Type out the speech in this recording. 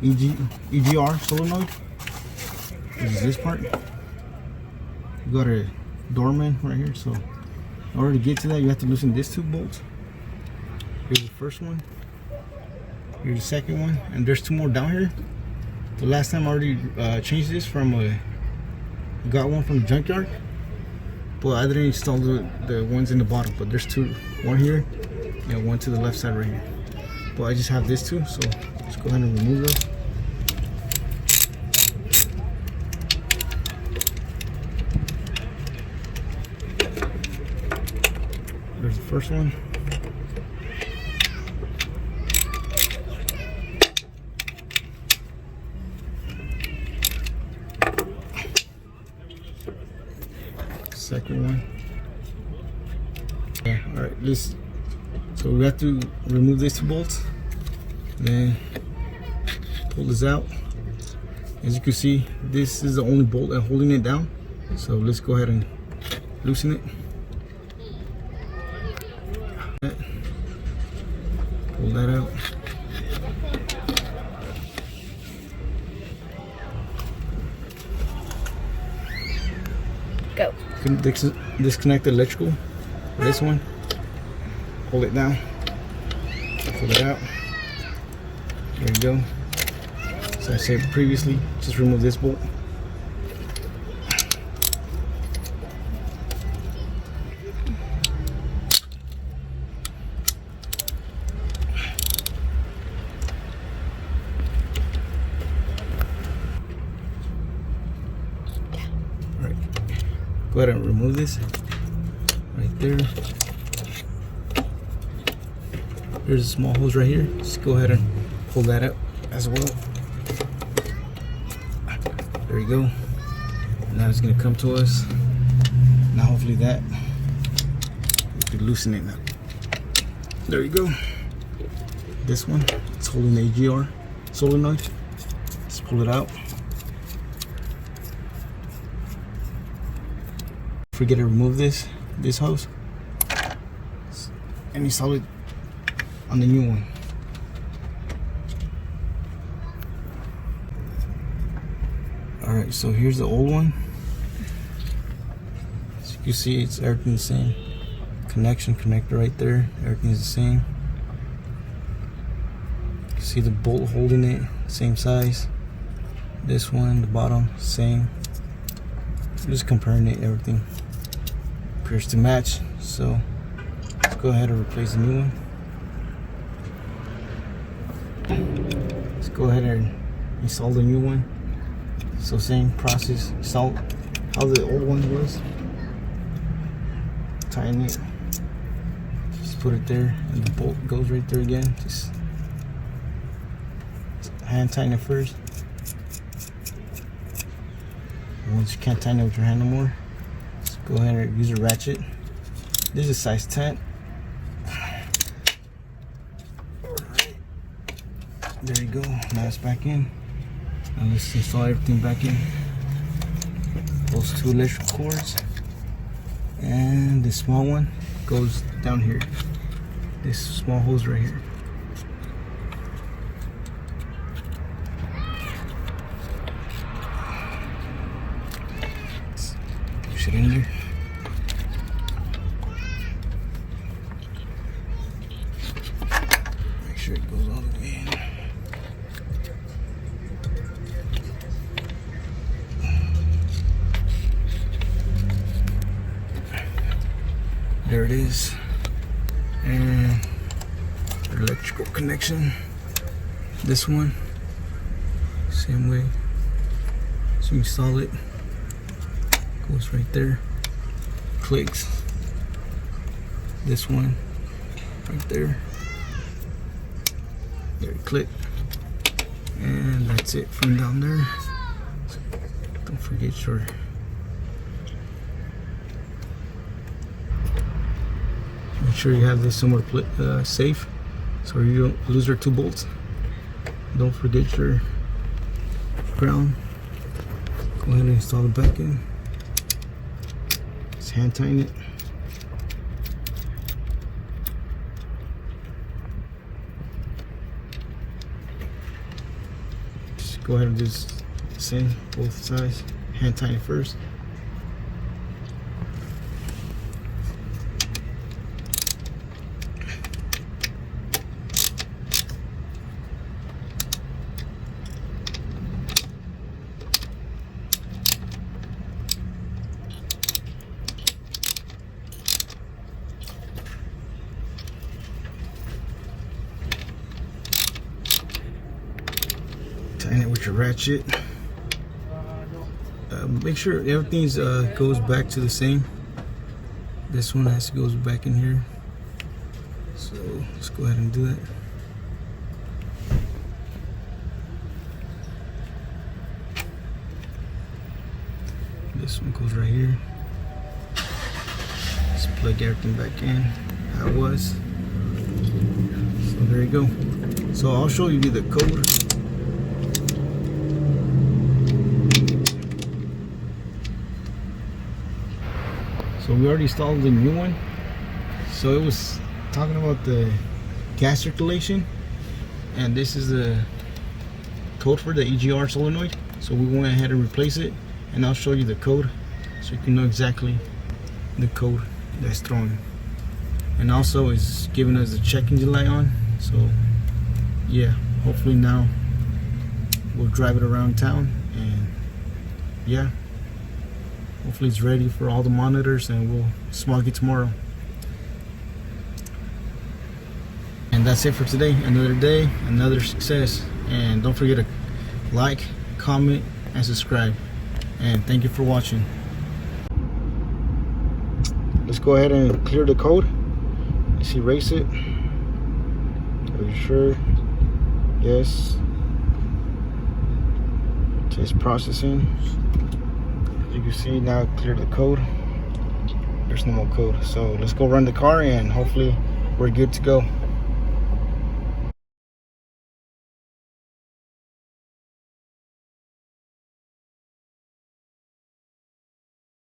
EGR solenoid. This is this part. You got a doorman right here, so in order to get to that you have to loosen these two bolts. Here's the first one, here's the second one, and there's two more down here. The last time I already changed this from got one from the junkyard, but I didn't install the ones in the bottom. But there's two, one here and one to the left side right here. But I just have this two, so let's go ahead and remove those. There's the first one. Second one. Yeah, all right, so we have to remove these two bolts, then pull this out. As you can see, this is the only bolt that's holding it down, so let's go ahead and loosen it. Pull that out. Go. Disconnect the electrical for this one. Hold it down. Pull it out. There you go. So I said previously, just remove this bolt. Alright. Go ahead and remove this. Right there. There's a small hose right here. Just go ahead and pull that up as well. There you go. Now it's gonna come to us. Now hopefully that we could loosen it now. There you go. This one, it's holding the EGR solenoid. Let's pull it out. Don't forget to remove this hose and install it on the new one. Alright, so here's the old one. As you can see, it's everything's the same. Connector right there, everything's the same. You can see the bolt holding it, same size. This one, the bottom, same. I'm just comparing it, everything appears to match. So let's go ahead and replace the new one. Let's go ahead and install the new one. So same process, install how the old one was. Tighten it. Just put it there, and the bolt goes right there again. Just hand tighten it first. Once you can't tighten it with your hand no more, just go ahead and use a ratchet. This is size 10. There you go. Now it's back in. Now let's install everything back in. Those two electrical cords, and this small one goes down here. This small hose right here. Push it in there. Make sure it goes all the way in. There it is, and the electrical connection. This one, same way. So you install it, goes right there, clicks. This one, right there. There you click, and that's it from down there. So don't forget your make sure you have this somewhere safe, so you don't lose your two bolts. Don't forget your ground. Go ahead and install it back in. Just hand tighten it. go ahead and just same both sides. Hand tighten first. Tighten it with your ratchet. Make sure everything's goes back to the same. This one has to go back in here. So let's go ahead and do that. This one goes right here. Just plug everything back in how it was. So there you go. So I'll show you the code. So we already installed the new one. So it was talking about the gas circulation, and this is the code for the EGR solenoid. So we went ahead and replaced it, and I'll show you the code so you can know exactly the code that's thrown. And also it's giving us the check engine light on. So yeah, hopefully now we'll drive it around town, and yeah, hopefully it's ready for all the monitors, and we'll smog it tomorrow. And that's it for today. Another day, another success. And don't forget to like, comment, and subscribe. And thank you for watching. Let's go ahead and clear the code. Let's erase it. Are you sure? Yes. Test processing. You can see now clear the code. There's no more code. So let's go run the car, and hopefully we're good to go.